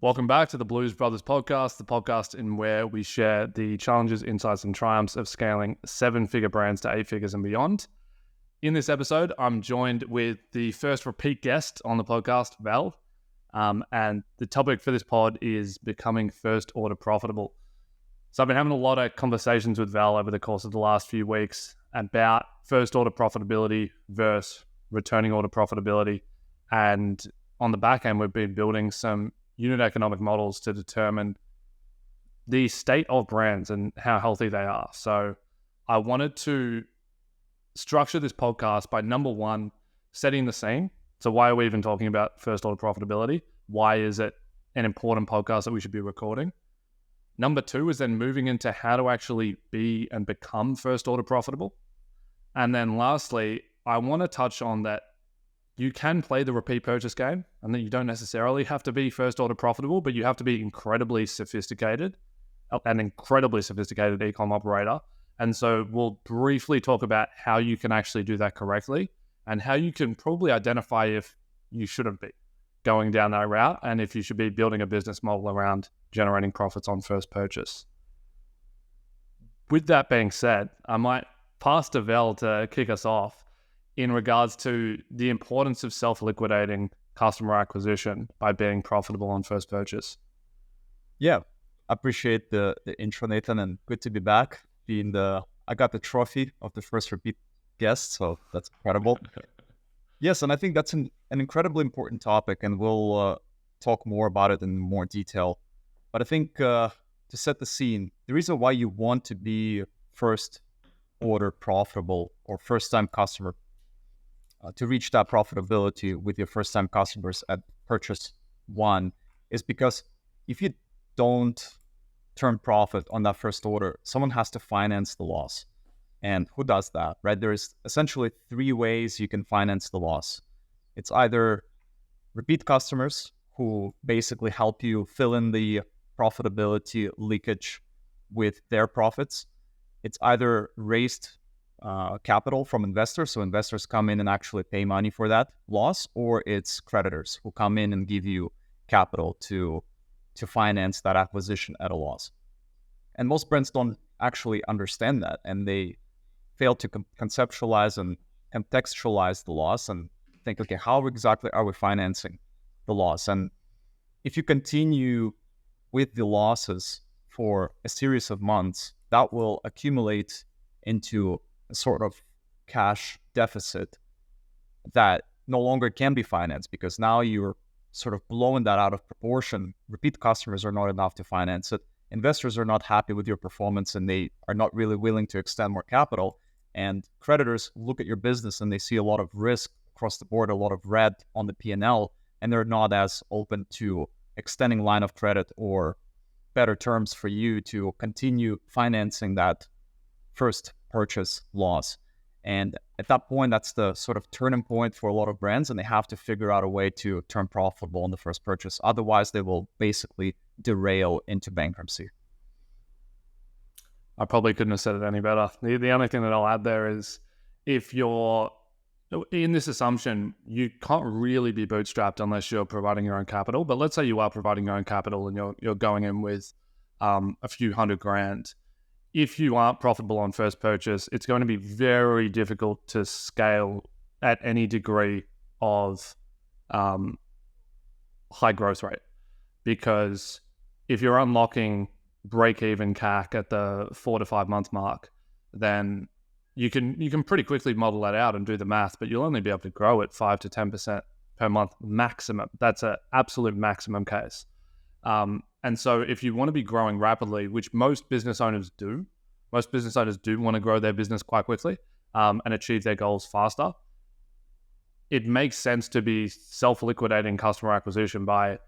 Welcome back to the Blues Brothers podcast, the podcast in where we share the challenges, insights, and triumphs of scaling seven-figure brands to eight figures and beyond. In this episode, I'm joined with the first repeat guest on the podcast, Val, and the topic for this pod is becoming first order profitable. So I've been having a lot of conversations with Val over the course of the last few weeks about first order profitability versus returning order profitability. And on the back end, we've been building some unit economic models to determine the state of brands and how healthy they are. So I wanted to structure this podcast by, number one, setting the scene. So why are we even talking about first order profitability? Why is it an important podcast that we should be recording? Number two is then moving into how to actually be and become first order profitable. And then lastly, I want to touch on that you can play the repeat purchase game and that you don't necessarily have to be first order profitable, but you have to be incredibly sophisticated, an incredibly sophisticated e-com operator. And so we'll briefly talk about how you can actually do that correctly and how you can probably identify if you shouldn't be going down that route and if you should be building a business model around generating profits on first purchase. With that being said, I might pass to Val to kick us off in regards to the importance of self-liquidating customer acquisition by being profitable on first purchase. Yeah, appreciate the intro, Nathan, and good to be back. I got the trophy of the first repeat guest, so that's incredible. Yes, and I think that's an incredibly important topic, and we'll talk more about it in more detail. But I think to set the scene, the reason why you want to be first order profitable or first-time customer to reach that profitability with your first-time customers at purchase one is because if you don't turn profit on that first order, someone has to finance the loss. And who does that, right? There's essentially three ways you can finance the loss. It's either repeat customers who basically help you fill in the profitability leakage with their profits. It's either raised capital from investors, so investors come in and actually pay money for that loss, or it's creditors who come in and give you capital to finance that acquisition at a loss. And most brands don't actually understand that, and they fail to conceptualize and contextualize the loss and think, okay, how exactly are we financing the loss? And if you continue with the losses for a series of months, that will accumulate into a sort of cash deficit that no longer can be financed because now you're sort of blowing that out of proportion. Repeat customers are not enough to finance it. Investors are not happy with your performance and they are not really willing to extend more capital. And creditors look at your business and they see a lot of risk across the board, a lot of red on the P&L, and they're not as open to extending line of credit or better terms for you to continue financing that first purchase loss. And at that point, that's the sort of turning point for a lot of brands, and they have to figure out a way to turn profitable on the first purchase. Otherwise, they will basically derail into bankruptcy. I probably couldn't have said it any better. The only thing that I'll add there is if you're in this assumption, you can't really be bootstrapped unless you're providing your own capital. But let's say you are providing your own capital and you're going in with a few $100,000. If you aren't profitable on first purchase, it's going to be very difficult to scale at any degree of high growth rate. Because if you're unlocking break-even CAC at the 4 to 5 month mark, then you can pretty quickly model that out and do the math, but you'll only be able to grow at 5 to 10% per month maximum. That's an absolute maximum case. And so if you want to be growing rapidly, which most business owners do want to grow their business quite quickly and achieve their goals faster, it makes sense to be self-liquidating customer acquisition by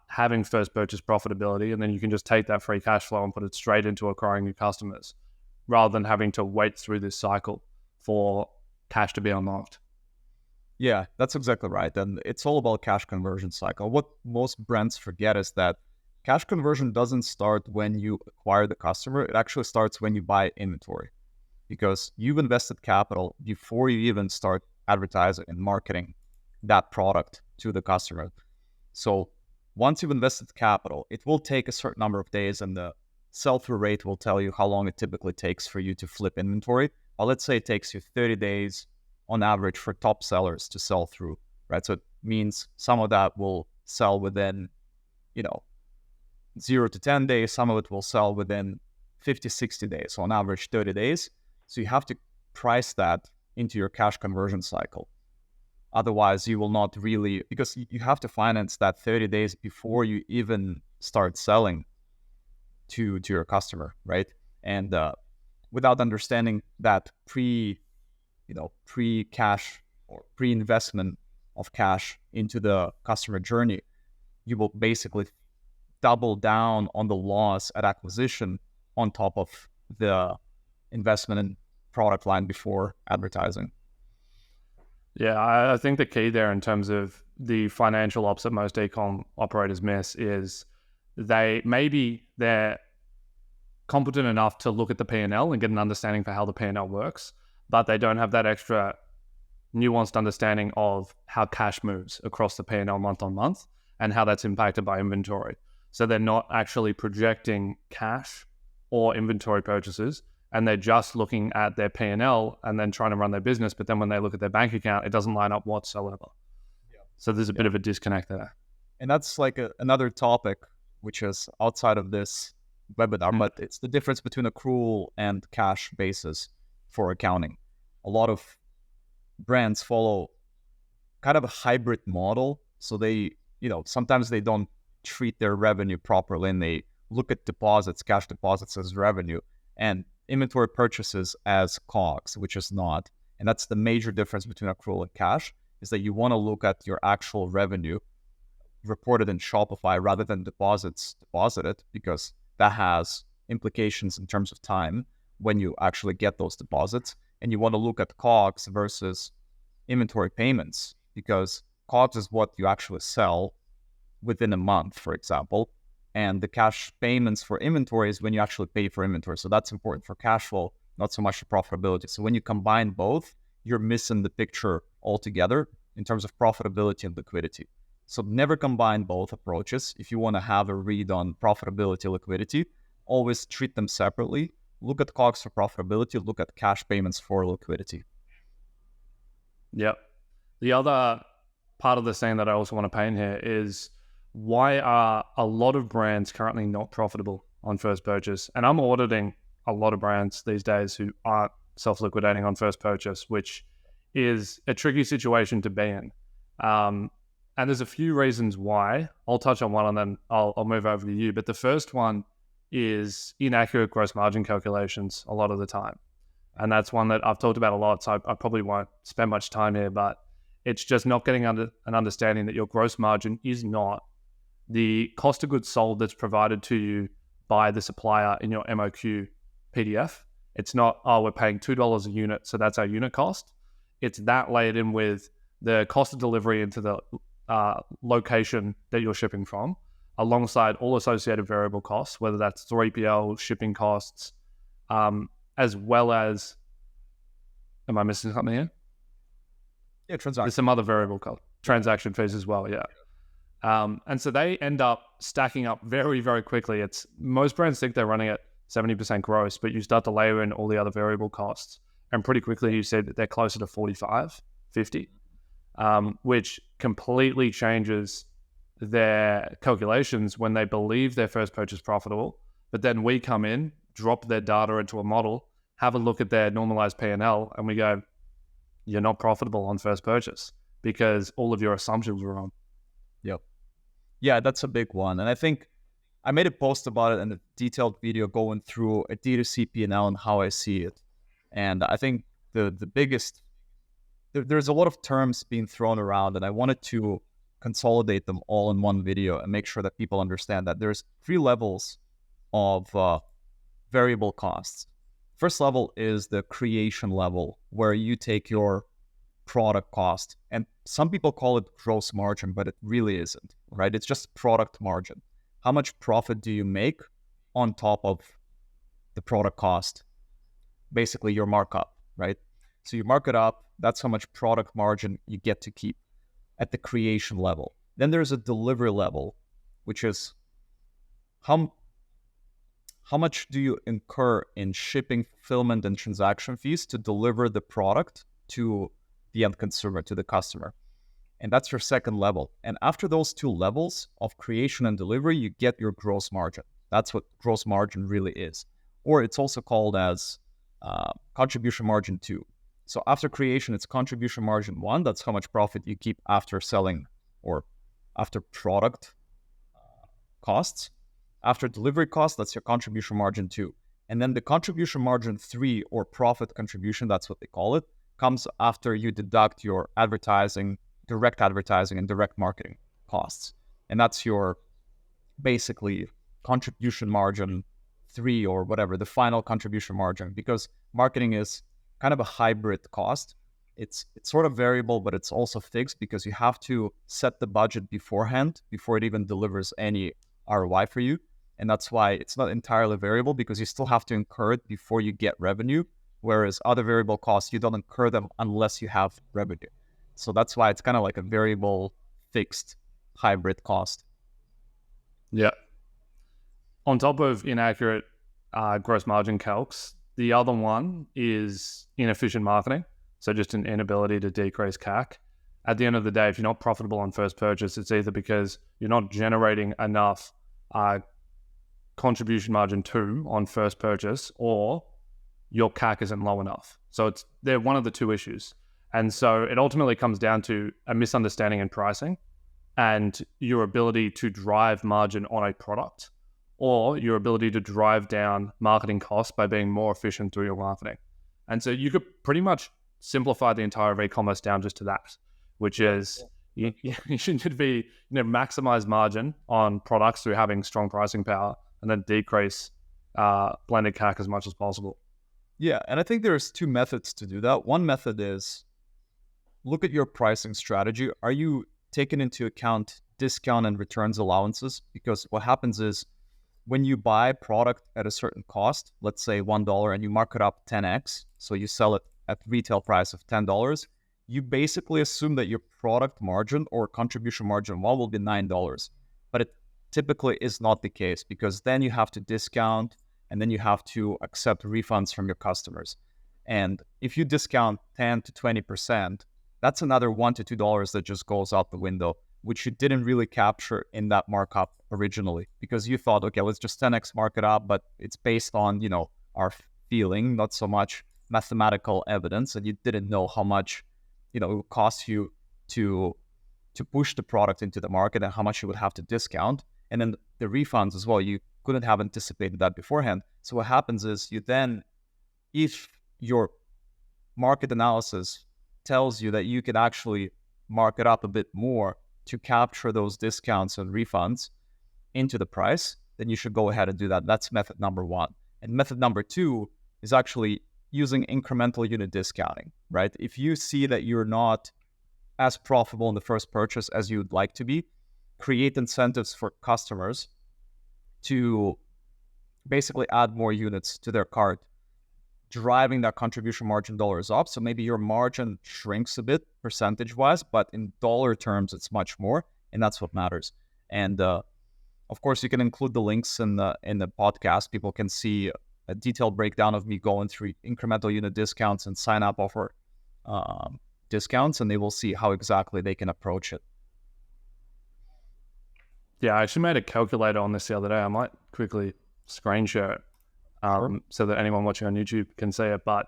having first purchase profitability, and then you can just take that free cash flow and put it straight into acquiring new customers rather than having to wait through this cycle for cash to be unlocked. Yeah, that's exactly right. And it's all about cash conversion cycle. What most brands forget is that cash conversion doesn't start when you acquire the customer. It actually starts when you buy inventory, because you've invested capital before you even start advertising and marketing that product to the customer. So once you've invested capital, it will take a certain number of days, and the sell-through rate will tell you how long it typically takes for you to flip inventory. Well, let's say it takes you 30 days on average for top sellers to sell through, right? So it means some of that will sell within, 0 to 10 days. Some of it will sell within 50, 60 days. So on average, 30 days. So you have to price that into your cash conversion cycle. Otherwise, you will not really, because you have to finance that 30 days before you even start selling to your customer, right? And without understanding that pre-cash or pre-investment of cash into the customer journey, you will basically double down on the loss at acquisition on top of the investment in product line before advertising. Yeah, I think the key there in terms of the financial ops that most e-com operators miss is they're competent enough to look at the P&L and get an understanding for how the P&L works, but they don't have that extra nuanced understanding of how cash moves across the P&L month on month and how that's impacted by inventory. So they're not actually projecting cash or inventory purchases, and they're just looking at their P&L and then trying to run their business. But then when they look at their bank account, it doesn't line up whatsoever. Yeah. So there's a bit of a disconnect there. And that's like another topic, which is outside of this webinar, but it's the difference between accrual and cash basis for accounting. A lot of brands follow kind of a hybrid model. So they, sometimes they don't treat their revenue properly, and they look at deposits, cash deposits as revenue, and inventory purchases as COGS, which is not. And that's the major difference between accrual and cash, is that you want to look at your actual revenue reported in Shopify rather than deposits deposited, because that has implications in terms of time when you actually get those deposits. And you want to look at COGS versus inventory payments, because COGS is what you actually sell within a month, for example. And the cash payments for inventory is when you actually pay for inventory. So that's important for cash flow, not so much for profitability. So when you combine both, you're missing the picture altogether in terms of profitability and liquidity. So never combine both approaches. If you want to have a read on profitability, liquidity, always treat them separately. Look at COGS for profitability, look at cash payments for liquidity. Yep. The other part of the scene that I also want to paint here is, why are a lot of brands currently not profitable on first purchase? And I'm auditing a lot of brands these days who aren't self-liquidating on first purchase, which is a tricky situation to be in. And there's a few reasons why. I'll touch on one and then I'll move over to you. But the first one is inaccurate gross margin calculations a lot of the time. And that's one that I've talked about a lot, so I probably won't spend much time here, but it's just not getting an understanding that your gross margin is not the cost of goods sold that's provided to you by the supplier in your MOQ PDF. It's not, we're paying $2 a unit, so that's our unit cost. It's that layered in with the cost of delivery into the location that you're shipping from, alongside all associated variable costs, whether that's 3PL, shipping costs, as well as, am I missing something here? Yeah, transaction. There's some other variable cost, transaction fees as well, yeah. And so they end up stacking up very, very quickly. Most brands think they're running at 70% gross, but you start to layer in all the other variable costs, and pretty quickly you see that they're closer to 45, 50, which completely changes their calculations when they believe their first purchase profitable. But then we come in, drop their data into a model, have a look at their normalized P&L, and we go, you're not profitable on first purchase because all of your assumptions were wrong. Yep. Yeah, that's a big one. And I think I made a post about it in a detailed video going through a D2C P&L and how I see it. And I think the biggest, there's a lot of terms being thrown around, and I wanted to consolidate them all in one video and make sure that people understand that there's 3 levels of variable costs. First level is the creation level, where you take your product cost, and some people call it gross margin, but it really isn't, right? It's just product margin. How much profit do you make on top of the product cost? Basically your markup, right? So you mark it up, that's how much product margin you get to keep at the creation level. Then there's a delivery level, which is how much do you incur in shipping, fulfillment, and transaction fees to deliver the product to the end consumer, to the customer. And that's your second level. And after those two levels of creation and delivery, you get your gross margin. That's what gross margin really is. Or it's also called as contribution margin 2. So after creation, it's contribution margin 1. That's how much profit you keep after selling or after product costs. After delivery costs, that's your contribution margin 2. And then the contribution margin 3, or profit contribution, that's what they call it, comes after you deduct your advertising, direct advertising, and direct marketing costs. And that's your basically contribution margin 3 or whatever, the final contribution margin, because marketing is kind of a hybrid cost. It's sort of variable, but it's also fixed because you have to set the budget beforehand before it even delivers any ROI for you. And that's why it's not entirely variable, because you still have to incur it before you get revenue. Whereas other variable costs, you don't incur them unless you have revenue. So that's why it's kind of like a variable, fixed, hybrid cost. Yeah. On top of inaccurate gross margin calcs, the other one is inefficient marketing. So just an inability to decrease CAC. At the end of the day, if you're not profitable on first purchase, it's either because you're not generating enough contribution margin 2 on first purchase, or your CAC isn't low enough. So they're one of the two issues. And so it ultimately comes down to a misunderstanding in pricing and your ability to drive margin on a product, or your ability to drive down marketing costs by being more efficient through your marketing. And so you could pretty much simplify the entire of e-commerce down just to that, which is you should be, maximize margin on products through having strong pricing power, and then decrease blended CAC as much as possible. Yeah, and I think there's two methods to do that. One method is look at your pricing strategy. Are you taking into account discount and returns allowances? Because what happens is when you buy product at a certain cost, let's say $1, and you mark it up 10x, so you sell it at retail price of $10, you basically assume that your product margin or contribution margin 1 will be $9. But it typically is not the case, because then you have to discount and then you have to accept refunds from your customers. And if you discount 10 to 20%, that's another $1 to $2 that just goes out the window, which you didn't really capture in that markup originally, because you thought, okay, let's just 10x mark it up, but it's based on, our feeling, not so much mathematical evidence, and you didn't know how much, it would cost you to push the product into the market and how much you would have to discount. And then the refunds as well, you couldn't have anticipated that beforehand. So what happens is you then, if your market analysis tells you that you can actually mark it up a bit more to capture those discounts and refunds into the price, then you should go ahead and do that. That's method number 1. And method number 2 is actually using incremental unit discounting, right? If you see that you're not as profitable in the first purchase as you would like to be, create incentives for customers to basically add more units to their cart, driving that contribution margin dollars up. So maybe your margin shrinks a bit percentage-wise, but in dollar terms, it's much more, and that's what matters. And of course, you can include the links in the podcast. People can see a detailed breakdown of me going through incremental unit discounts and sign-up offer discounts, and they will see how exactly they can approach it. Yeah, I actually made a calculator on this the other day. I might quickly screen share it so that anyone watching on YouTube can see it. But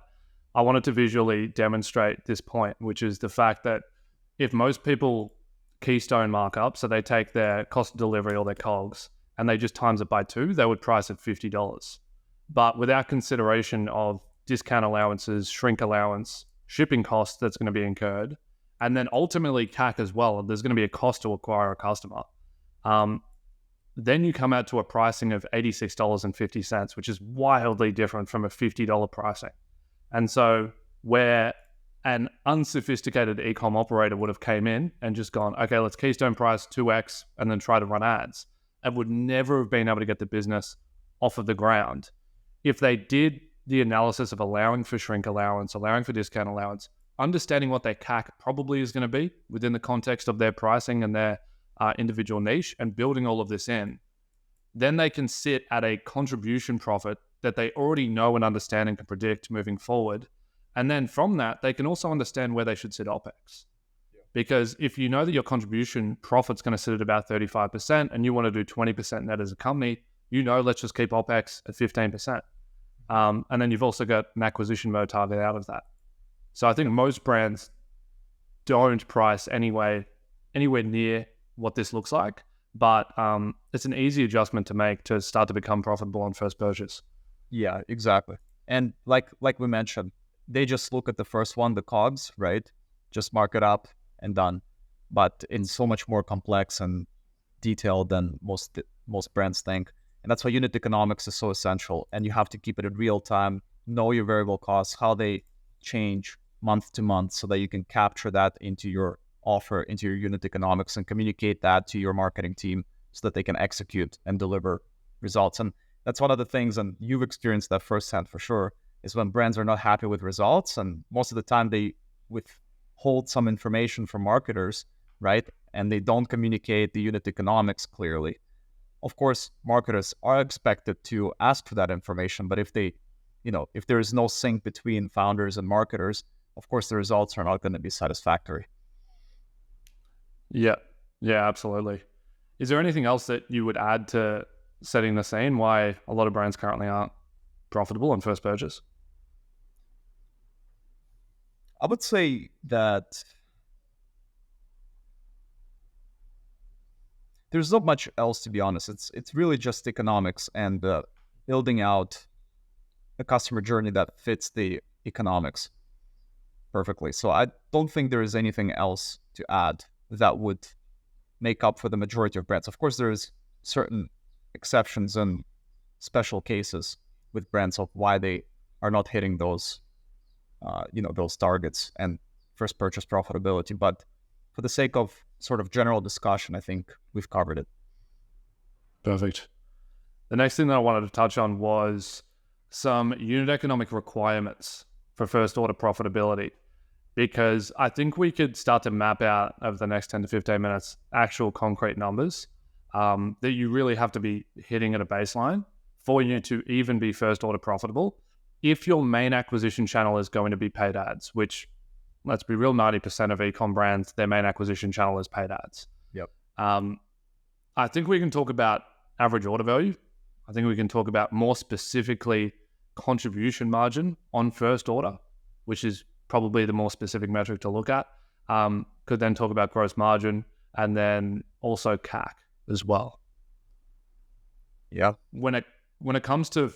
I wanted to visually demonstrate this point, which is the fact that if most people keystone markup, so they take their cost of delivery or their COGS and they just times it by 2, they would price at $50. But without consideration of discount allowances, shrink allowance, shipping costs that's going to be incurred, and then ultimately CAC as well, there's going to be a cost to acquire a customer. Then you come out to a pricing of $86.50, which is wildly different from a $50 pricing. And so where an unsophisticated e-com operator would have came in and just gone, okay, let's keystone price 2x and then try to run ads, and would never have been able to get the business off of the ground. If they did the analysis of allowing for shrink allowance, allowing for discount allowance, understanding what their CAC probably is going to be within the context of their pricing and their individual niche and building all of this in, then they can sit at a contribution profit that they already know and understand and can predict moving forward. And then from that, they can also understand where they should sit OPEX. Because if you know that your contribution profit's going to sit at about 35% and you want to do 20% net as a company, let's just keep OPEX at 15%. And then you've also got an acquisition mode target out of that. So I think most brands don't price anywhere near what this looks like, but it's an easy adjustment to make to start to become profitable on first purchase. Yeah, exactly. And like we mentioned, they just look at the first one, the COGS, right? Just mark it up and done. But it's so much more complex and detailed than most brands think. And that's why unit economics is so essential. And you have to keep it in real time, know your variable costs, how they change month to month, so that you can capture that into your offer, into your unit economics, and communicate that to your marketing team so that they can execute and deliver results. And that's one of the things, and you've experienced that firsthand for sure, is when brands are not happy with results, and most of the time they withhold some information from marketers, right? And they don't communicate the unit economics clearly. Of course, marketers are expected to ask for that information, but if there is no sync between founders and marketers, of course, the results are not going to be satisfactory. Yeah, absolutely. Is there anything else that you would add to setting the scene why a lot of brands currently aren't profitable on first purchase? I would say that there's not much else, to be honest. It's really just economics and building out a customer journey that fits the economics perfectly. So I don't think there is anything else to add that would make up for the majority of brands. Of course, there is certain exceptions and special cases with brands of why they are not hitting those, those targets and first purchase profitability. But for the sake of sort of general discussion, I think we've covered it. Perfect. The next thing that I wanted to touch on was some unit economic requirements for first order profitability, because I think we could start to map out over the next 10 to 15 minutes actual concrete numbers that you really have to be hitting at a baseline for you to even be first order profitable. If your main acquisition channel is going to be paid ads, which, let's be real, 90% of e-com brands, their main acquisition channel is paid ads. Yep. I think we can talk about average order value. I think we can talk about more specifically contribution margin on first order, which is probably the more specific metric to look at. Could then talk about gross margin and then also CAC as well. Yeah. When it comes to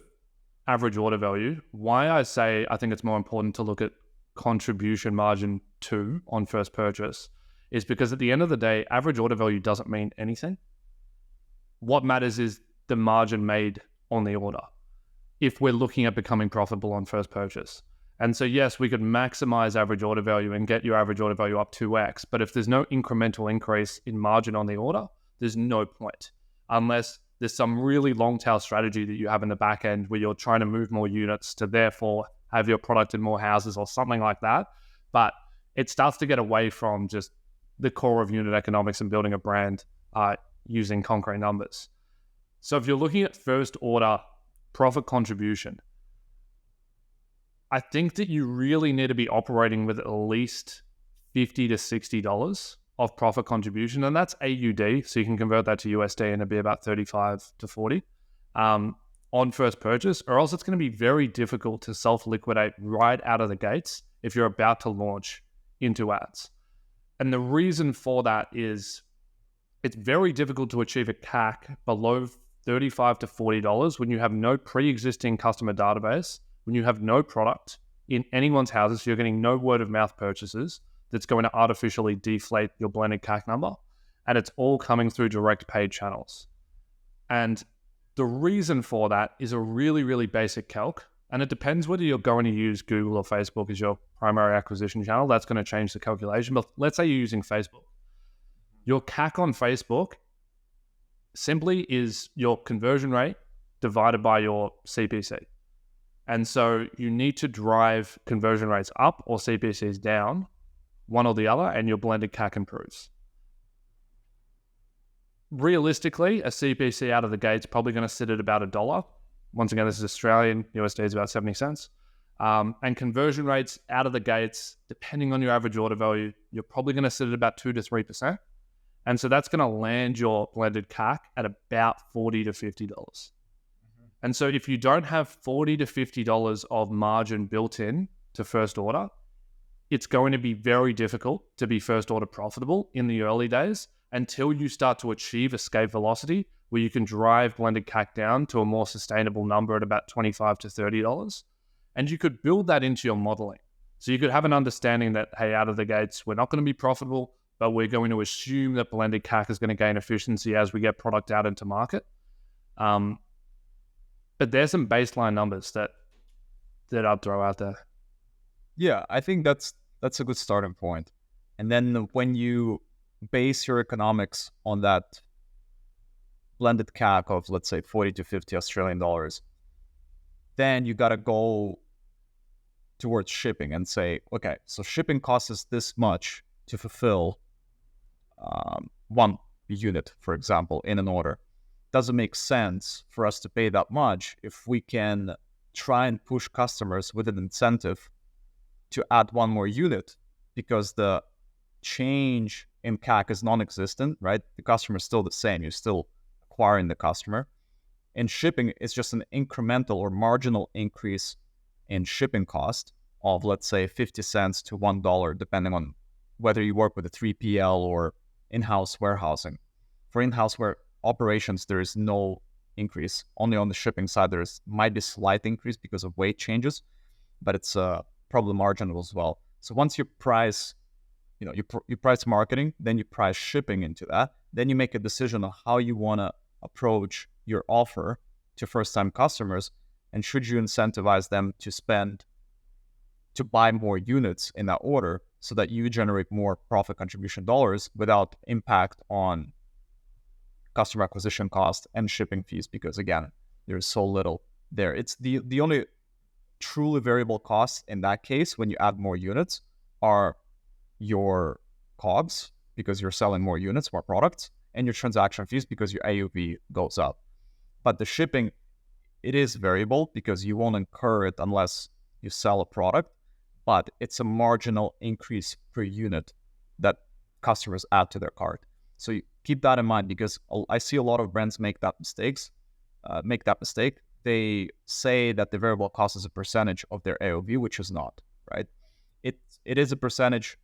average order value, why I say I think it's more important to look at contribution margin too on first purchase is because at the end of the day, average order value doesn't mean anything. What matters is the margin made on the order if we're looking at becoming profitable on first purchase. And so yes, we could maximize average order value and get your average order value up 2x, but if there's no incremental increase in margin on the order, there's no point, unless there's some really long tail strategy that you have in the back end where you're trying to move more units to therefore have your product in more houses or something like that. But it starts to get away from just the core of unit economics and building a brand using concrete numbers. So if you're looking at first order profit contribution, I think that you really need to be operating with at least $50 to $60 of profit contribution. And that's AUD. So you can convert that to USD and it'd be about 35 to 40 on first purchase, or else it's going to be very difficult to self-liquidate right out of the gates if you're about to launch into ads. And the reason for that is it's very difficult to achieve a CAC below $35 to $40 when you have no pre-existing customer database, when you have no product in anyone's houses, so you're getting no word of mouth purchases that's going to artificially deflate your blended CAC number. And it's all coming through direct paid channels. And the reason for that is a really, really basic calc. And it depends whether you're going to use Google or Facebook as your primary acquisition channel. That's going to change the calculation. But let's say you're using Facebook. Your CAC on Facebook simply is your conversion rate divided by your CPC. And so you need to drive conversion rates up or CPCs down, one or the other, and your blended CAC improves. realistically, a CPC out of the gate's probably going to sit at about $1. Once again, this is Australian. USD is about 70 cents. And conversion rates out of the gates, depending on your average order value, you're probably going to sit at about 2 to 3%. And so that's going to land your blended CAC at about $40 to $50. And so if you don't have $40 to $50 of margin built in to first order, it's going to be very difficult to be first order profitable in the early days until you start to achieve escape velocity where you can drive blended CAC down to a more sustainable number at about $25 to $30. And you could build that into your modeling. So you could have an understanding that, hey, out of the gates, we're not going to be profitable, but we're going to assume that blended CAC is going to gain efficiency as we get product out into market. But there's some baseline numbers that I'd throw out there. Yeah, I think that's a good starting point. And then when you base your economics on that blended CAC of, let's say, 40 to 50 Australian dollars, then you got to go towards shipping and say, okay, so shipping costs us this much to fulfill one unit, for example, in an order. Doesn't make sense for us to pay that much if we can try and push customers with an incentive to add one more unit, because the change in CAC is non-existent, right? The customer is still the same. You're still acquiring the customer. In shipping, it's just an incremental or marginal increase in shipping cost of, let's say, 50 cents to $1, depending on whether you work with a 3PL or in-house warehousing. For in-house operations, there is no increase. Only on the shipping side, might be slight increase because of weight changes, but it's probably marginal as well. So once you price, you price marketing, then you price shipping into that, then you make a decision on how you want to approach your offer to first-time customers, and should you incentivize them to buy more units in that order so that you generate more profit contribution dollars without impact on customer acquisition cost and shipping fees, because again, there's so little there. It's the only truly variable costs in that case when you add more units are your COGS, because you're selling more units, more products, and your transaction fees because your AOV goes up. But the shipping, it is variable because you won't incur it unless you sell a product, but it's a marginal increase per unit that customers add to their cart. So you keep that in mind, because I see a lot of brands make that mistake. They say that the variable cost is a percentage of their AOV, which is not, right? It is a percentage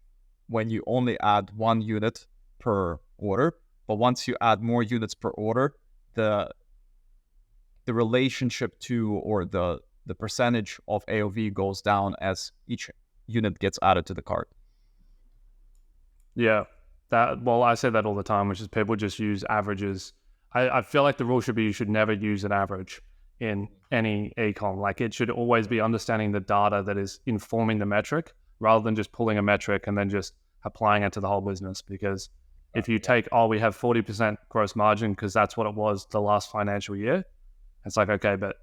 when you only add one unit per order, but once you add more units per order, the relationship to, or the percentage of AOV goes down as each unit gets added to the cart. Yeah, I say that all the time, which is people just use averages. I feel like the rule should be you should never use an average in any ecom. Like, it should always be understanding the data that is informing the metric, rather than just pulling a metric and then just applying it to the whole business. Because if you take, we have 40% gross margin because that's what it was the last financial year, it's like, okay, but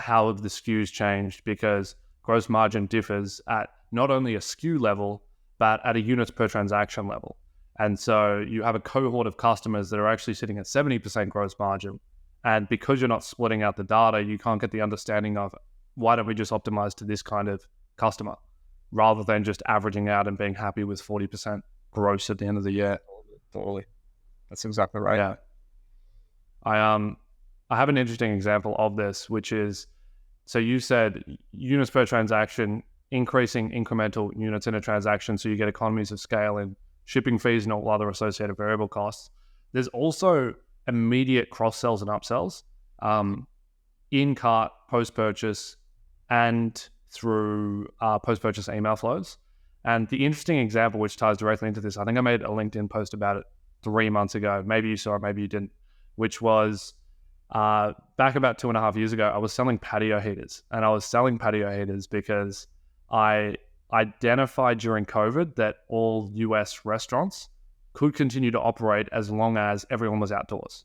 how have the SKUs changed? Because gross margin differs at not only a SKU level, but at a units per transaction level. And so you have a cohort of customers that are actually sitting at 70% gross margin. And because you're not splitting out the data, you can't get the understanding of, why don't we just optimize to this kind of customer rather than just averaging out and being happy with 40% gross at the end of the year. Totally. That's exactly right. Yeah. I have an interesting example of this, which is, so you said units per transaction, increasing incremental units in a transaction so you get economies of scale in shipping fees and all other associated variable costs. There's also immediate cross-sells and upsells in-cart, post-purchase, and through post-purchase email flows. And the interesting example, which ties directly into this, I think I made a LinkedIn post about it 3 months ago. Maybe you saw it, maybe you didn't, which was back about 2.5 years ago, I was selling patio heaters. And I was selling patio heaters because I identified during COVID that all US restaurants could continue to operate as long as everyone was outdoors.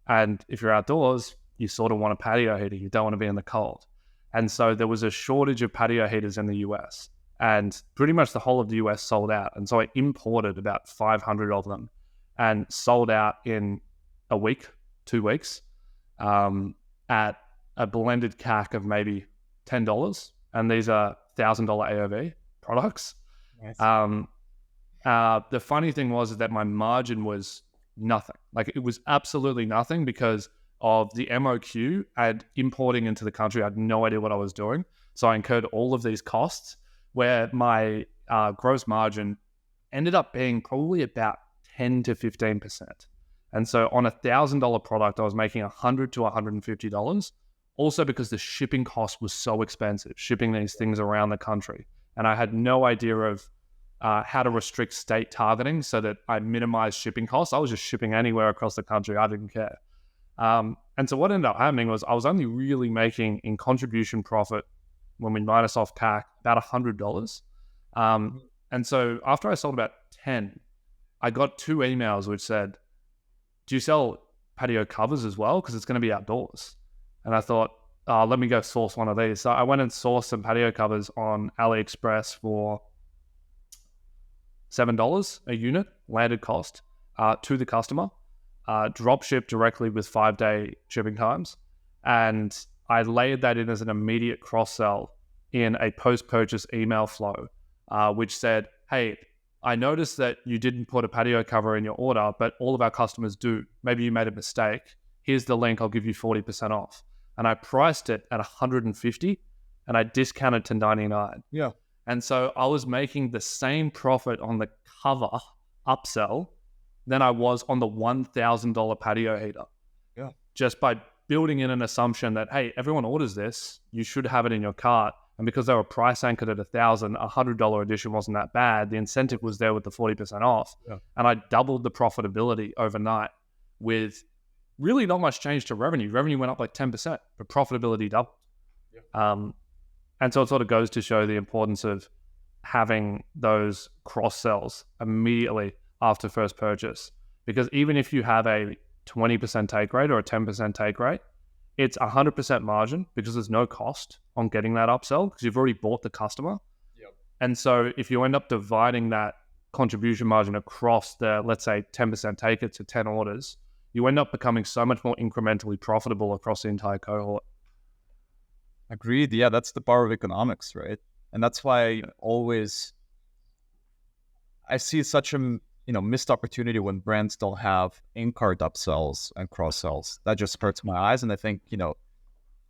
And if you're outdoors, you sort of want a patio heater. You don't want to be in the cold. And so there was a shortage of patio heaters in the US. And pretty much the whole of the US sold out. And so I imported about 500 of them. and sold out in a week, 2 weeks, at a blended CAC of maybe $10. And these are $1,000 AOV products. Nice. The funny thing was that my margin was nothing. Like, it was absolutely nothing because of the MOQ and importing into the country. I had no idea what I was doing. So I incurred all of these costs where my gross margin ended up being probably about 10 to 15%. And so on a $1,000 product, I was making $100 to $150. Also because the shipping cost was so expensive, shipping these things around the country. And I had no idea of how to restrict state targeting so that I minimized shipping costs. I was just shipping anywhere across the country. I didn't care. And so what ended up happening was I was only really making in contribution profit when we minus off CAC about $100. And so after I sold about 10, I got 2 emails which said, do you sell patio covers as well? Because it's going to be outdoors. And I thought, let me go source one of these. So I went and sourced some patio covers on AliExpress for $7 a unit, landed cost, to the customer, drop shipped directly with 5-day shipping times. And I layered that in as an immediate cross-sell in a post-purchase email flow, which said, hey, I noticed that you didn't put a patio cover in your order, but all of our customers do. Maybe you made a mistake. Here's the link. I'll give you 40% off. And I priced it at $150 and I discounted to $99. Yeah. And so I was making the same profit on the cover upsell than I was on the $1,000 patio heater. Yeah. Just by building in an assumption that, hey, everyone orders this, you should have it in your cart. And because they were price anchored at $1,000, a $100 edition wasn't that bad. The incentive was there with the 40% off. Yeah. And I doubled the profitability overnight with really not much change to revenue. Revenue went up like 10%, but profitability doubled. Yeah. And so it sort of goes to show the importance of having those cross sells immediately after first purchase. Because even if you have a 20% take rate or a 10% take rate, it's 100% margin because there's no cost on getting that upsell because you've already bought the customer. Yep. And so if you end up dividing that contribution margin across the, let's say, 10% take it to 10 orders, you end up becoming so much more incrementally profitable across the entire cohort. Agreed. Yeah, that's the power of economics, right? And that's why I see such a missed opportunity when brands don't have in-cart upsells and cross-sells. That just hurts my eyes. And I think,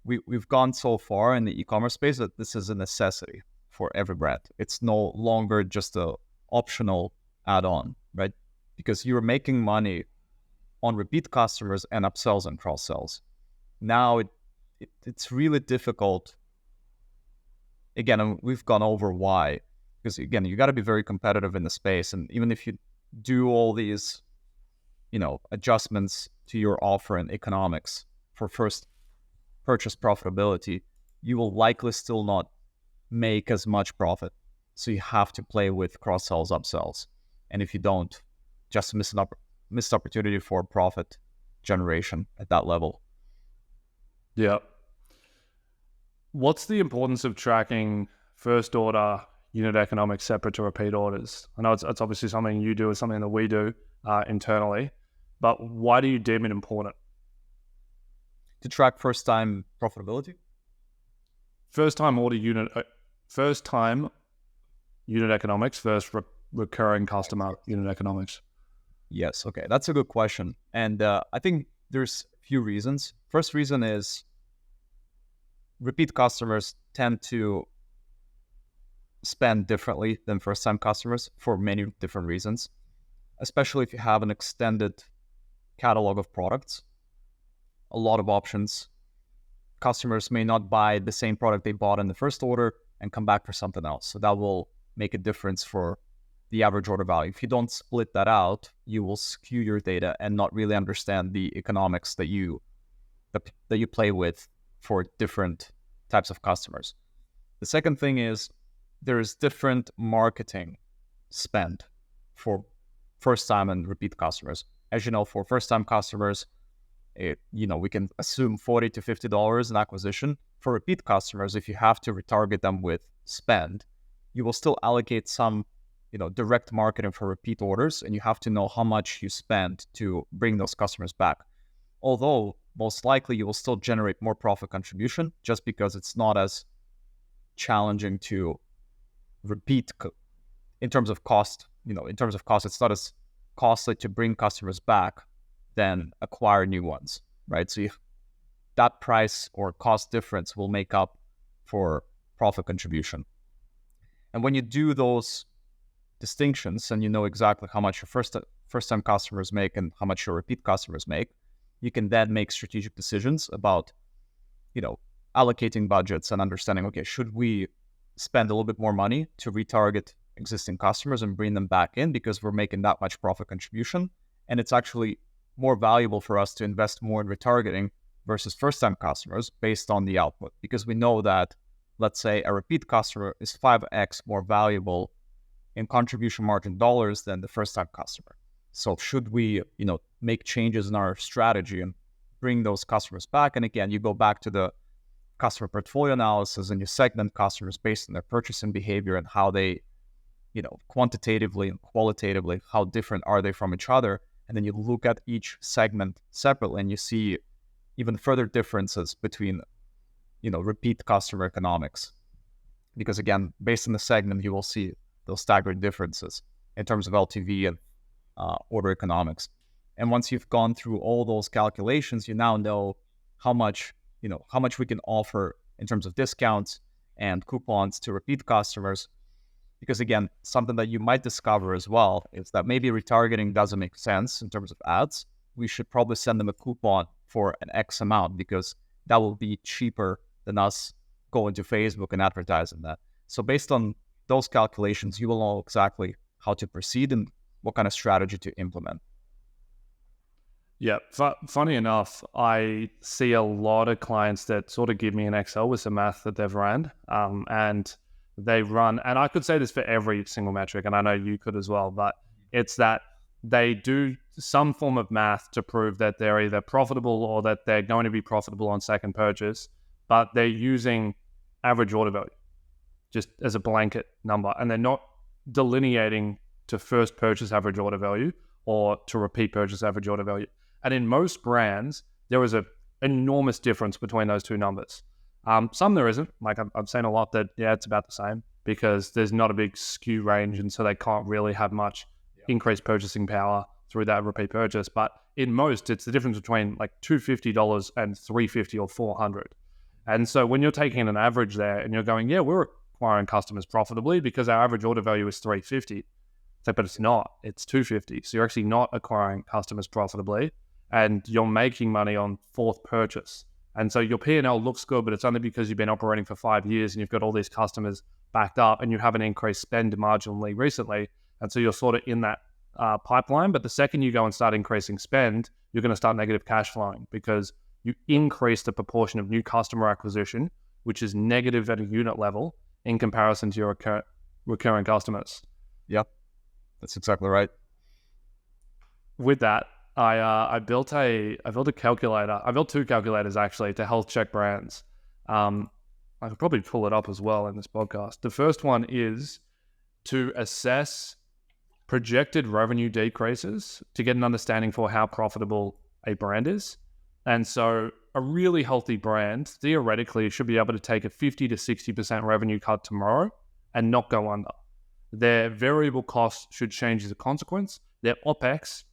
we've gone so far in the e-commerce space that this is a necessity for every brand. It's no longer just a optional add-on, right? Because you're making money on repeat customers and upsells and cross-sells. Now it's really difficult. Again, we've gone over why. Because again, you got to be very competitive in the space. And even if you do all these, adjustments to your offer and economics for first purchase profitability, you will likely still not make as much profit. So you have to play with cross-sells, upsells. And if you don't, just missed opportunity for profit generation at that level. Yeah. What's the importance of tracking first order unit economics separate to repeat orders? I know it's obviously something you do, it's something that we do internally, but why do you deem it important? To track first time profitability? First time unit economics versus recurring customer unit economics. Yes. Okay. That's a good question. And I think there's a few reasons. First reason is repeat customers tend to spend differently than first-time customers for many different reasons, especially if you have an extended catalog of products, a lot of options. Customers may not buy the same product they bought in the first order and come back for something else. So that will make a difference for the average order value. If you don't split that out, you will skew your data and not really understand the economics that you play with for different types of customers. The second thing is there is different marketing spend for first-time and repeat customers. As you know, for first-time customers, we can assume $40 to $50 in acquisition. For repeat customers, if you have to retarget them with spend, you will still allocate some direct marketing for repeat orders, and you have to know how much you spend to bring those customers back. Although most likely you will still generate more profit contribution just because it's not as challenging to repeat in terms of cost. In terms of cost, it's not as costly to bring customers back than acquire new ones, right? So that price or cost difference will make up for profit contribution. And when you do those distinctions and you know exactly how much your first-time customers make and how much your repeat customers make, you can then make strategic decisions about, allocating budgets and understanding, okay, should we spend a little bit more money to retarget existing customers and bring them back in because we're making that much profit contribution, and it's actually more valuable for us to invest more in retargeting versus first-time customers based on the output, because we know that, let's say, a repeat customer is 5x more valuable in contribution margin dollars than the first-time customer. So should we, make changes in our strategy and bring those customers back? And again, you go back to the customer portfolio analysis and you segment customers based on their purchasing behavior and how they, quantitatively and qualitatively, how different are they from each other? And then you look at each segment separately and you see even further differences between, repeat customer economics. Because again, based on the segment, you will see those staggered differences in terms of LTV and order economics. And once you've gone through all those calculations, you now know how much we can offer in terms of discounts and coupons to repeat customers. Because again, something that you might discover as well is that maybe retargeting doesn't make sense in terms of ads. We should probably send them a coupon for an X amount because that will be cheaper than us going to Facebook and advertising that. So based on those calculations, you will know exactly how to proceed and what kind of strategy to implement. Yeah, funny enough, I see a lot of clients that sort of give me an Excel with some math that they've ran, and they run, and I could say this for every single metric, and I know you could as well, but it's that they do some form of math to prove that they're either profitable or that they're going to be profitable on second purchase, but they're using average order value just as a blanket number, and they're not delineating to first purchase average order value or to repeat purchase average order value. And in most brands, there is an enormous difference between those two numbers. Some there isn't. Like I've seen a lot that, it's about the same because there's not a big skew range, and so they can't really have much increased purchasing power through that repeat purchase. But in most, it's the difference between like $250 and $350 or $400. And so when you're taking an average there and you're going, we're acquiring customers profitably because our average order value is $350. But it's not. It's $250. So you're actually not acquiring customers profitably, and you're making money on fourth purchase. And so your P&L looks good, but it's only because you've been operating for 5 years and you've got all these customers backed up and you haven't increased spend marginally recently. And so you're sort of in that pipeline. But the second you go and start increasing spend, you're going to start negative cash flowing because you increase the proportion of new customer acquisition, which is negative at a unit level in comparison to your recurring customers. Yep, that's exactly right. With that, I built a calculator. I built two calculators actually to health check brands. I could probably pull it up as well in this podcast. The first one is to assess projected revenue decreases to get an understanding for how profitable a brand is. And so a really healthy brand theoretically should be able to take a 50 to 60% revenue cut tomorrow and not go under. Their variable costs should change as a consequence. Their OPEX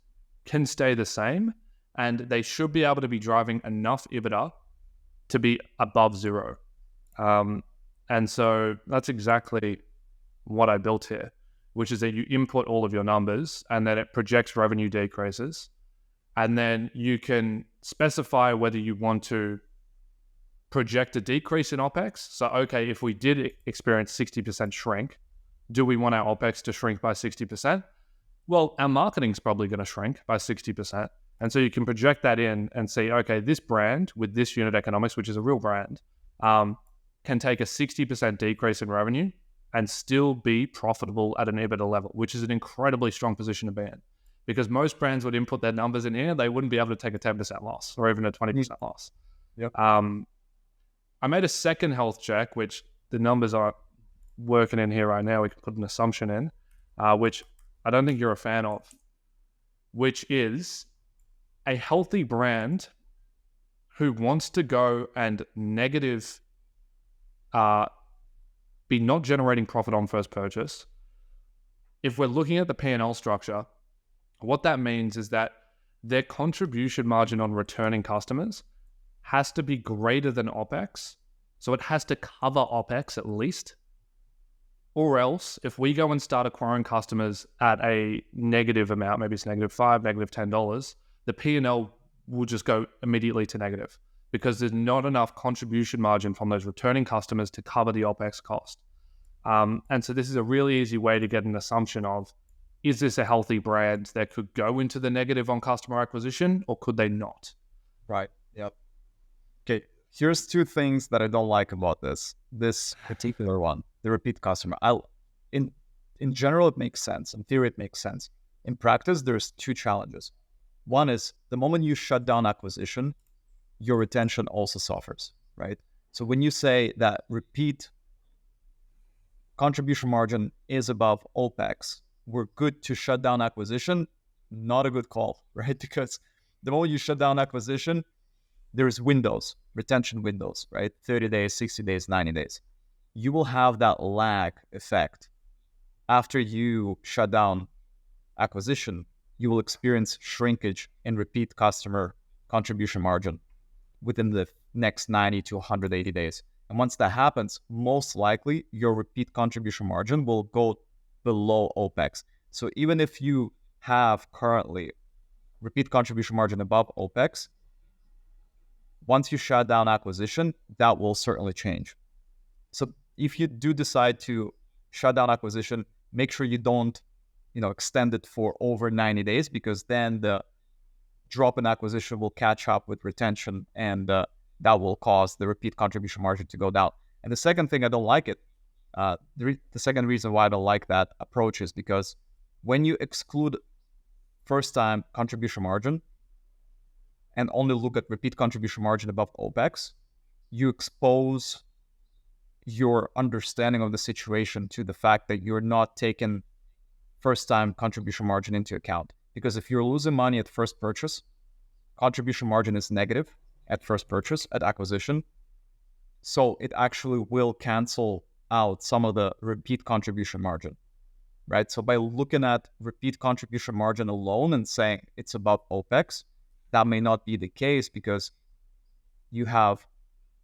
can stay the same, and they should be able to be driving enough EBITDA to be above zero. And so that's exactly what I built here, which is that you input all of your numbers and then it projects revenue decreases. And then you can specify whether you want to project a decrease in OPEX. So, okay, if we did experience 60% shrink, do we want our OPEX to shrink by 60%? Well, our marketing's probably going to shrink by 60%. And so you can project that in and say, okay, this brand with this unit economics, which is a real brand, can take a 60% decrease in revenue and still be profitable at an EBITDA level, which is an incredibly strong position to be in. Because most brands would input their numbers in here, they wouldn't be able to take a 10% loss or even a 20% loss. Yep. I made a second health check, which the numbers aren't working in here right now. We can put an assumption in. which I don't think you're a fan of, which is a healthy brand who wants to go and negative, be not generating profit on first purchase. If we're looking at the P&L structure, what that means is that their contribution margin on returning customers has to be greater than OPEX. So it has to cover OPEX at least. Or else, if we go and start acquiring customers at a negative amount, maybe it's -$5, -$10, the P&L will just go immediately to negative because there's not enough contribution margin from those returning customers to cover the OPEX cost. And so this is a really easy way to get an assumption of, is this a healthy brand that could go into the negative on customer acquisition, or could they not? Right. Yep. Okay. Here's two things that I don't like about this particular one, the repeat customer. In general, it makes sense. In theory, it makes sense. In practice, there's two challenges. One is the moment you shut down acquisition, your retention also suffers, right? So when you say that repeat contribution margin is above OPEX, we're good to shut down acquisition, not a good call, right? Because the moment you shut down acquisition, there's windows, retention windows, right? 30 days, 60 days, 90 days. You will have that lag effect. After you shut down acquisition, you will experience shrinkage in repeat customer contribution margin within the next 90 to 180 days. And once that happens, most likely your repeat contribution margin will go below OPEX. So even if you have currently repeat contribution margin above OPEX, once you shut down acquisition, that will certainly change. So if you do decide to shut down acquisition, make sure you don't, extend it for over 90 days, because then the drop in acquisition will catch up with retention, and that will cause the repeat contribution margin to go down. And the second thing I don't like it, the second reason why I don't like that approach is because when you exclude first-time contribution margin and only look at repeat contribution margin above OPEX, you expose your understanding of the situation to the fact that you're not taking first-time contribution margin into account. Because if you're losing money at first purchase, contribution margin is negative at first purchase, at acquisition. So it actually will cancel out some of the repeat contribution margin, right? So by looking at repeat contribution margin alone and saying it's above OPEX, that may not be the case, because you have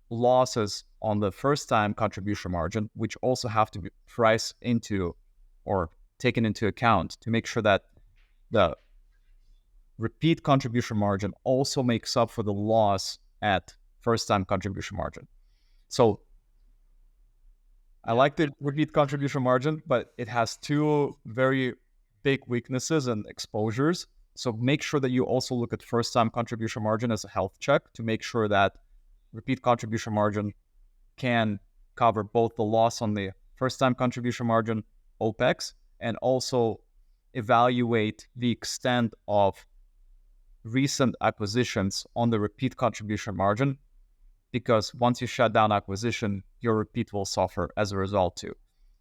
losses on the first-time contribution margin, which also have to be priced into or taken into account to make sure that the repeat contribution margin also makes up for the loss at first-time contribution margin. So I like the repeat contribution margin, but it has two very big weaknesses and exposures. So make sure that you also look at first-time contribution margin as a health check to make sure that repeat contribution margin can cover both the loss on the first-time contribution margin, OPEX, and also evaluate the extent of recent acquisitions on the repeat contribution margin, because once you shut down acquisition, your repeat will suffer as a result too.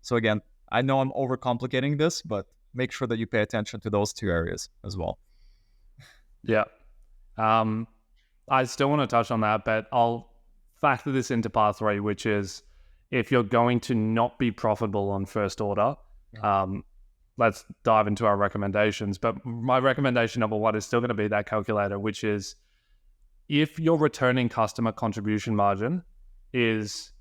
So again, I know I'm overcomplicating this, but make sure that you pay attention to those two areas as well. Yeah. I still want to touch on that, but I'll factor this into part 3, which is if you're going to not be profitable on first order, let's dive into our recommendations. But my recommendation number 1 is still going to be that calculator, which is if your returning customer contribution margin is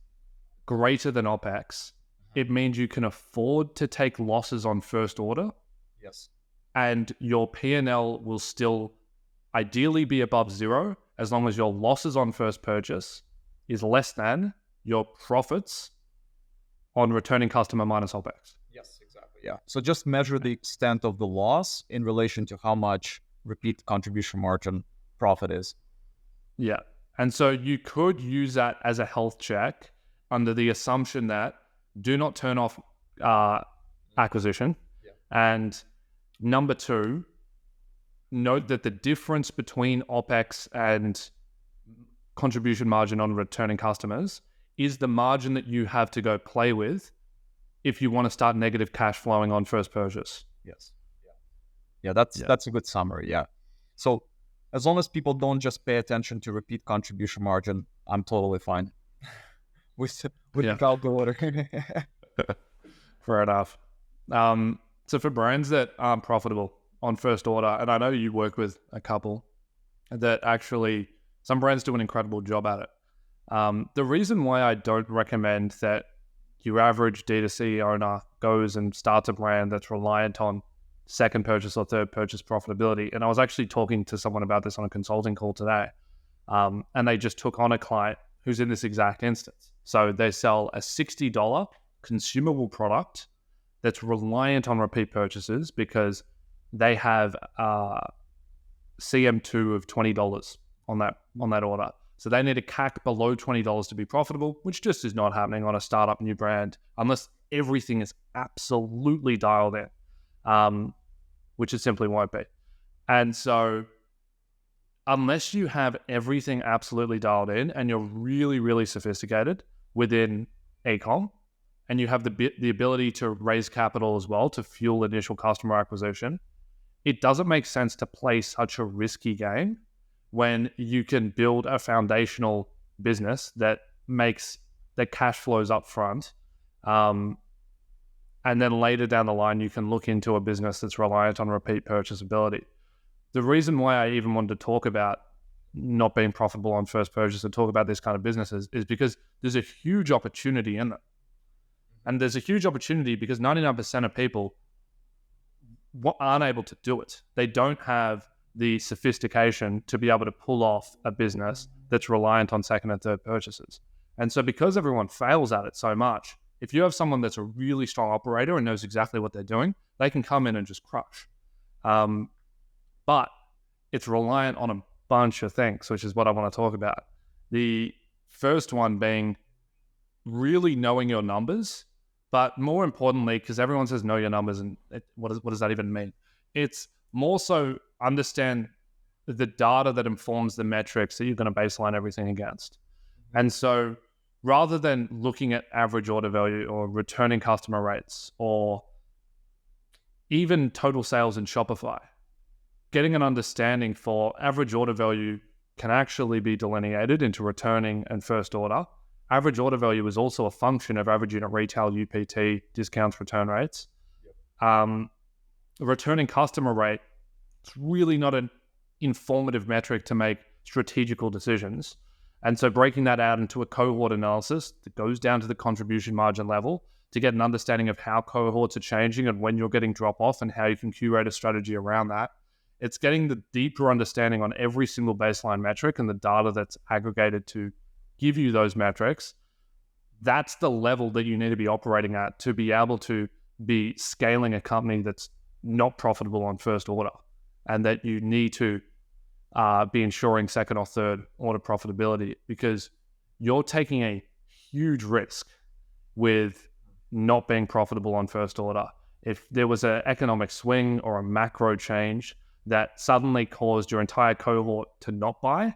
greater than OPEX, it means you can afford to take losses on first order. Yes. And your P&L will still ideally be above 0, as long as your losses on first purchase is less than your profits on returning customer minus OPEX. Yes, exactly. Yeah. So just measure the extent of the loss in relation to how much repeat contribution margin profit is. Yeah. And so you could use that as a health check under the assumption that do not turn off acquisition. Yeah. And number 2, note that the difference between OPEX and contribution margin on returning customers is the margin that you have to go play with if you want to start negative cash flowing on first purchase. Yes. Yeah, that's a good summary. Yeah. So as long as people don't just pay attention to repeat contribution margin, I'm totally fine with the calculator. Fair enough. So for brands that aren't profitable on first order, and I know you work with a couple that actually, some brands do an incredible job at it. The reason why I don't recommend that your average D2C owner goes and starts a brand that's reliant on second purchase or third purchase profitability. And I was actually talking to someone about this on a consulting call today. And they just took on a client who's in this exact instance. So they sell a $60 consumable product that's reliant on repeat purchases because they have CM2 of $20 on that order. So they need a CAC below $20 to be profitable, which just is not happening on a startup new brand unless everything is absolutely dialed in, which it simply won't be. And so unless you have everything absolutely dialed in and you're really, really sophisticated within e-com and you have the ability to raise capital as well to fuel initial customer acquisition, it doesn't make sense to play such a risky game when you can build a foundational business that cash flows up front. And then later down the line, you can look into a business that's reliant on repeat purchasability. The reason why I even wanted to talk about not being profitable on first purchase and talk about this kind of businesses is because there's a huge opportunity in it. And there's a huge opportunity because 99% of people aren't able to do it. They don't have the sophistication to be able to pull off a business that's reliant on second and third purchases. And so because everyone fails at it so much, if you have someone that's a really strong operator and knows exactly what they're doing, they can come in and just crush. But it's reliant on a bunch of things, which is what I want to talk about. The first one being really knowing your numbers, but more importantly, because everyone says know your numbers, and what does that even mean? It's more so understand the data that informs the metrics that you're going to baseline everything against. And so rather than looking at average order value or returning customer rates or even total sales in Shopify, getting an understanding for average order value can actually be delineated into returning and first order. Average order value is also a function of average unit retail, UPT, discounts, return rates. Returning customer rate, it's really not an informative metric to make strategical decisions. And so breaking that out into a cohort analysis that goes down to the contribution margin level to get an understanding of how cohorts are changing and when you're getting drop off and how you can curate a strategy around that. It's getting the deeper understanding on every single baseline metric and the data that's aggregated to give you those metrics. That's the level that you need to be operating at to be able to be scaling a company that's not profitable on first order, and that you need to be ensuring second or third order profitability, because you're taking a huge risk with not being profitable on first order. If there was an economic swing or a macro change that suddenly caused your entire cohort to not buy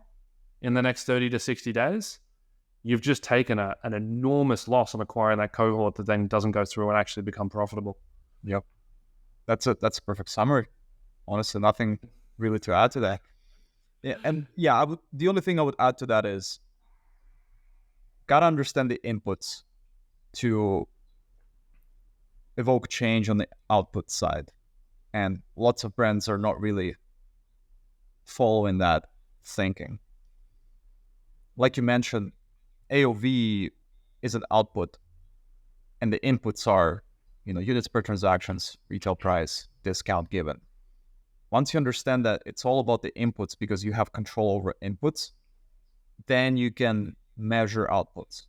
in the next 30 to 60 days, you've just taken an enormous loss on acquiring that cohort that then doesn't go through and actually become profitable. Yep. That's a perfect summary. Honestly, nothing really to add to that. Yeah, and yeah, the only thing I would add to that is gotta understand the inputs to evoke change on the output side. And lots of brands are not really following that thinking. Like you mentioned, AOV is an output, and the inputs are, units per transactions, retail price, discount given. Once you understand that it's all about the inputs because you have control over inputs, then you can measure outputs.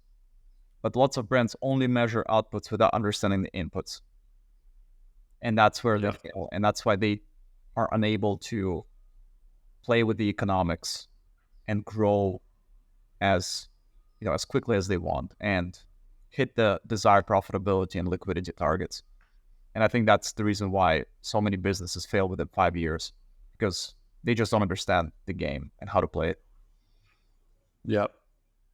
But lots of brands only measure outputs without understanding the inputs. And that's where they fail. And that's why they are unable to play with the economics and grow as quickly as they want and hit the desired profitability and liquidity targets. And I think that's the reason why so many businesses fail within 5 years, because they just don't understand the game and how to play it. Yep.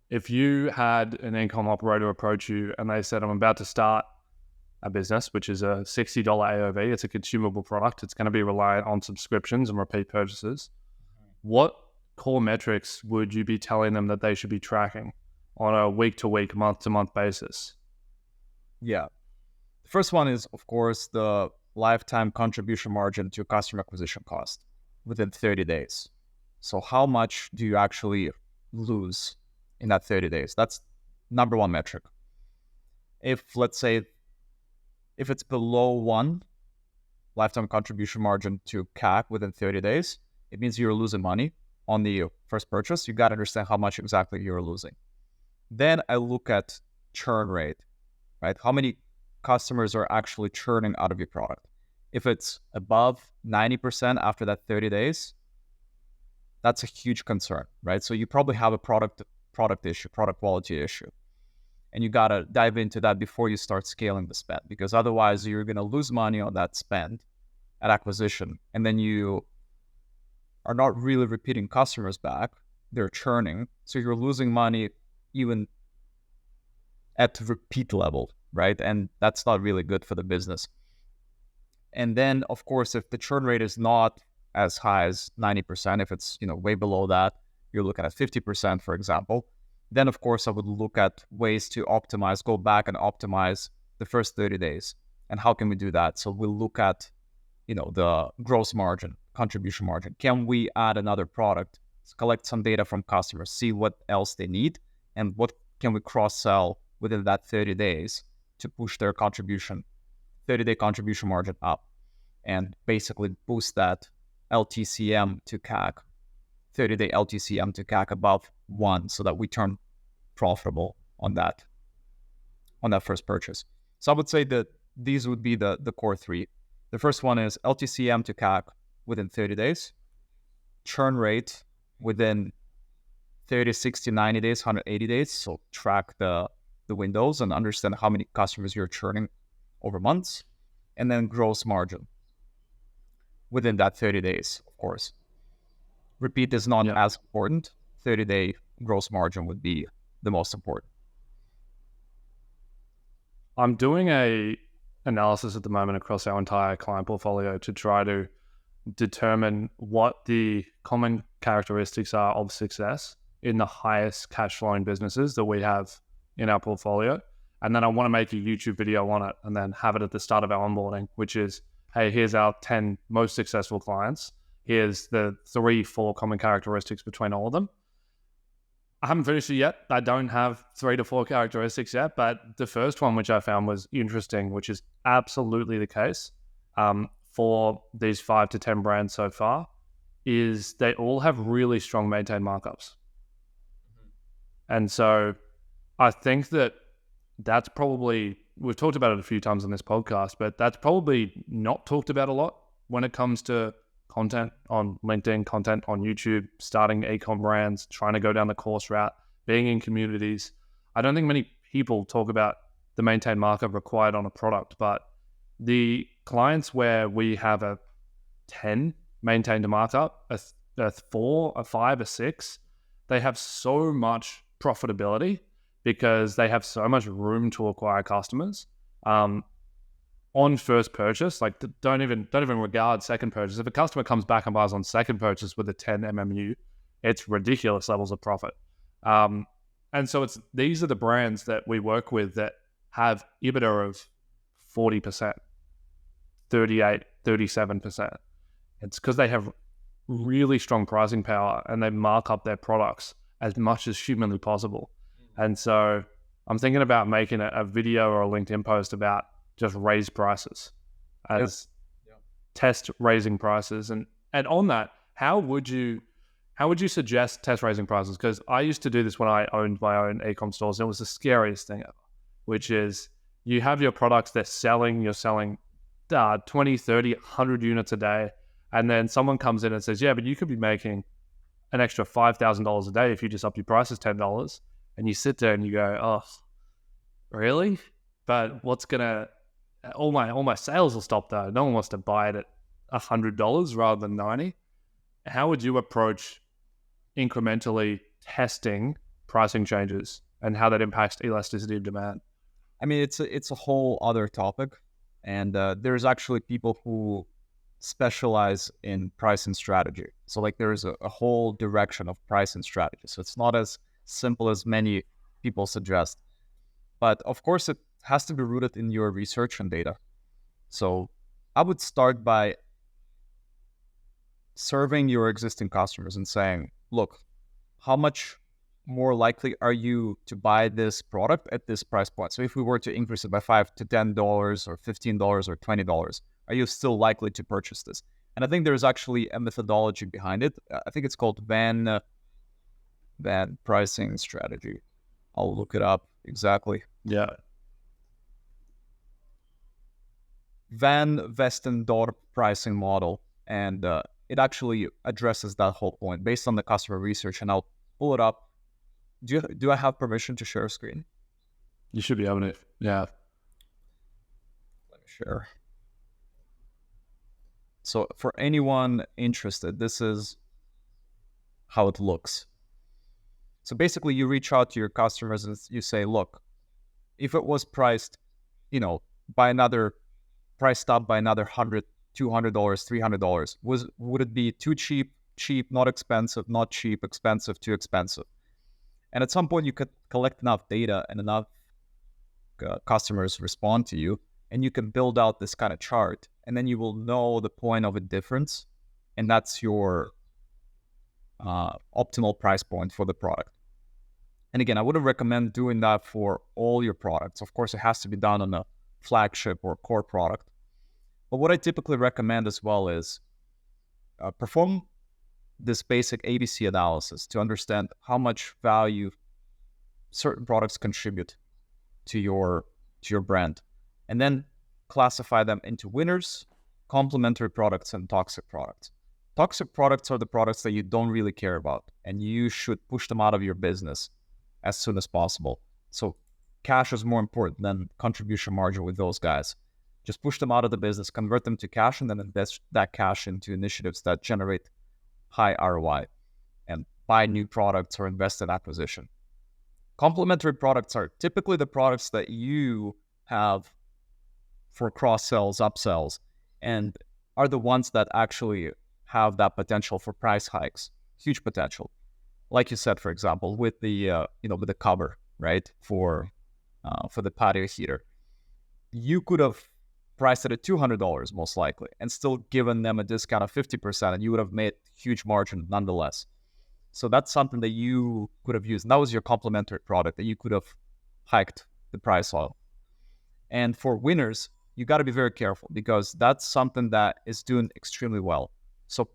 If you had an e-com operator approach you and they said, I'm about to start a business, which is a $60 AOV. It's a consumable product. It's going to be reliant on subscriptions and repeat purchases. What core metrics would you be telling them that they should be tracking on a week-to-week, month-to-month basis? Yeah. The first one is, of course, the lifetime contribution margin to customer acquisition cost within 30 days. So how much do you actually lose in that 30 days? That's number one metric. Let's say, if it's below 1 lifetime contribution margin to CAC within 30 days, it means you're losing money on the first purchase. You got to understand how much exactly you're losing. Then I look at churn rate, right? How many customers are actually churning out of your product? If it's above 90% after that 30 days, that's a huge concern, right? So you probably have a product issue, product quality issue. And you got to dive into that before you start scaling the spend, because otherwise you're going to lose money on that spend at acquisition. And then you are not really repeating customers back. They're churning. So you're losing money even at repeat level, right? And that's not really good for the business. And then, of course, if the churn rate is not as high as 90%, if it's way below that, you're looking at 50%, for example, then of course I would look at ways to optimize, go back and optimize the first 30 days. And how can we do that? So we'll look at, the gross margin, contribution margin. Can we add another product, collect some data from customers, see what else they need, and what can we cross-sell within that 30 days to push their 30-day contribution margin up, and basically boost that LTCM to CAC, 30-day LTCM to CAC above 1, so that we turn profitable on that first purchase. So I would say that these would be the core three. The first one is LTCM to CAC within 30 days, churn rate within 30, 60, 90 days, 180 days. So track the windows and understand how many customers you're churning over months, and then gross margin within that 30 days, of course. Repeat is not as important. 30-day gross margin would be the most important. I'm doing a analysis at the moment across our entire client portfolio to try to determine what the common characteristics are of success in the highest cash flowing businesses that we have in our portfolio. And then I want to make a YouTube video on it and then have it at the start of our onboarding, which is, hey, here's our 10 most successful clients. Here's the 3-4 common characteristics between all of them. I haven't finished it yet. I don't have 3 to 4 characteristics yet, but the first one, which I found was interesting, which is absolutely the case for these 5 to 10 brands so far, is they all have really strong maintained markups. And so I think that's probably, we've talked about it a few times on this podcast, but that's probably not talked about a lot when it comes to content on LinkedIn, content on YouTube, starting e-com brands, trying to go down the course route, being in communities. I don't think many people talk about the maintained markup required on a product, but the clients where we have a 10 maintained markup, a 4, a 5, a 6, they have so much profitability because they have so much room to acquire customers. On first purchase, like don't even regard second purchase. If a customer comes back and buys on second purchase with a 10 MMU, it's ridiculous levels of profit. And so these are the brands that we work with that have EBITDA of 40%, 38, 37%. It's because they have really strong pricing power and they mark up their products as much as humanly possible. And so I'm thinking about making a video or a LinkedIn post about just raise prices as test raising prices. And on that, how would you suggest test raising prices? Because I used to do this when I owned my own e-com stores, and it was the scariest thing ever, which is you have your products, you're selling 20, 30, 100 units a day. And then someone comes in and says, yeah, but you could be making an extra $5,000 a day if you just up your prices $10. And you sit there and you go, oh, really? But all my sales will stop though. No one wants to buy it at $100 rather than 90. How would you approach incrementally testing pricing changes and how that impacts elasticity of demand? I mean, it's a whole other topic, and there's actually people who specialize in pricing strategy. So like there's a whole direction of pricing strategy. So it's not as simple as many people suggest. But of course, it has to be rooted in your research and data. So I would start by surveying your existing customers and saying, look, how much more likely are you to buy this product at this price point? So if we were to increase it by $5 to $10 or $15 or $20, are you still likely to purchase this? And I think there's actually a methodology behind it. I think it's called Van pricing strategy. I'll look it up exactly. Yeah. Van Westendorp pricing model. And it actually addresses that whole point based on the customer research. And I'll pull it up. Do I have permission to share a screen? You should be able to. Yeah. Let me share. So for anyone interested, this is how it looks. So basically you reach out to your customers and you say, look, if it was priced, priced up by another $100, $200, $300, would it be too cheap, not expensive, not cheap, expensive, too expensive? And at some point you could collect enough data and enough customers respond to you, and you can build out this kind of chart, and then you will know the point of a difference, and that's your optimal price point for the product. And again, I wouldn't recommend doing that for all your products. Of course, it has to be done on a flagship or core product. But what I typically recommend as well is perform this basic ABC analysis to understand how much value certain products contribute to your brand, and then classify them into winners, complementary products, and toxic products. Toxic products are the products that you don't really care about, and you should push them out of your business as soon as possible. So cash is more important than contribution margin with those guys. Just push them out of the business, convert them to cash, and then invest that cash into initiatives that generate high ROI, and buy new products or invest in acquisition. Complementary products are typically the products that you have for cross-sells, upsells, and are the ones that actually have that potential for price hikes, huge potential. Like you said, for example, with the with the cover, right, for the patio heater, you could have priced it at $200 most likely, and still given them a discount of 50%, and you would have made huge margin nonetheless. So that's something that you could have used. And that was your complementary product that you could have hiked the price on. And for winners, you got to be very careful, because that's something that is doing extremely well. So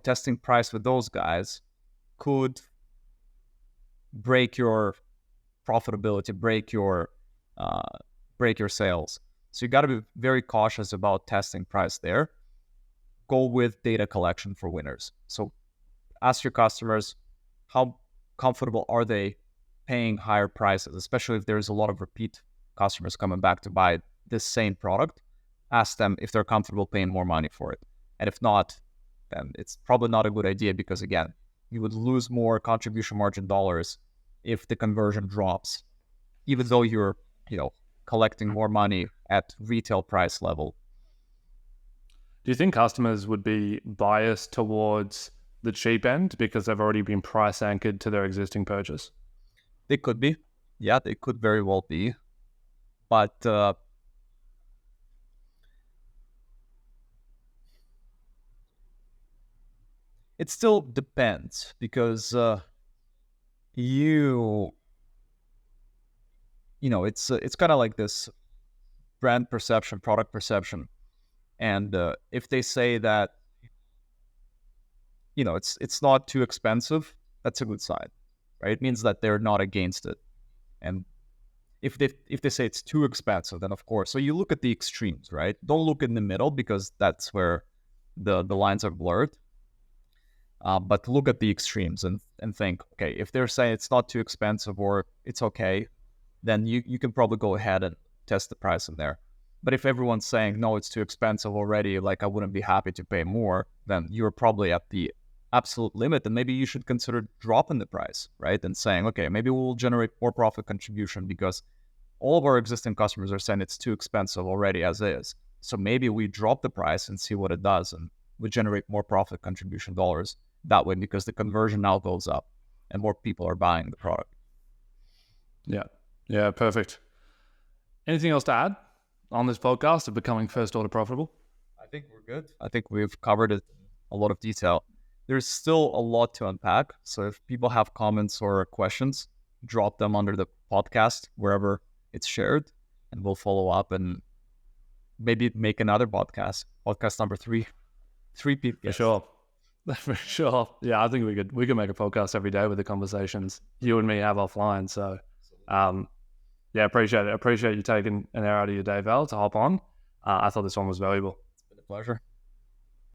testing price with those guys could break your profitability, break your sales. So you got to be very cautious about testing price there. Go with data collection for winners. So ask your customers, how comfortable are they paying higher prices, especially if there's a lot of repeat customers coming back to buy this same product. Ask them if they're comfortable paying more money for it. And if not, then it's probably not a good idea, because again, you would lose more contribution margin dollars if the conversion drops, even though you're, collecting more money at retail price level. Do you think customers would be biased towards the cheap end because they've already been price anchored to their existing purchase? They could be. Yeah, they could very well be. But it still depends, because it's kind of like this brand perception, product perception. And if they say that, it's not too expensive, that's a good sign, right? It means that they're not against it. And if they say it's too expensive, then of course, so you look at the extremes, right? Don't look in the middle, because that's where the lines are blurred. But look at the extremes and think, okay, if they're saying it's not too expensive or it's okay, then you can probably go ahead and test the price in there. But if everyone's saying, no, it's too expensive already, like I wouldn't be happy to pay more, then you're probably at the absolute limit, and maybe you should consider dropping the price, right? And saying, okay, maybe we'll generate more profit contribution, because all of our existing customers are saying it's too expensive already as is. So maybe we drop the price and see what it does, and we generate more profit contribution dollars that way because the conversion now goes up and more people are buying the product. Yeah, perfect. Anything else to add on this podcast of becoming first order profitable? I think we're good. I think we've covered it in a lot of detail. There's still a lot to unpack. So if people have comments or questions, drop them under the podcast, wherever it's shared, and we'll follow up and maybe make another podcast number 3. 3 people. For sure. For sure. Yeah, I think we could make a podcast every day with the conversations you and me have offline. So, yeah, appreciate it. Appreciate you taking an hour out of your day, Val, to hop on. I thought this one was valuable. It's been a pleasure.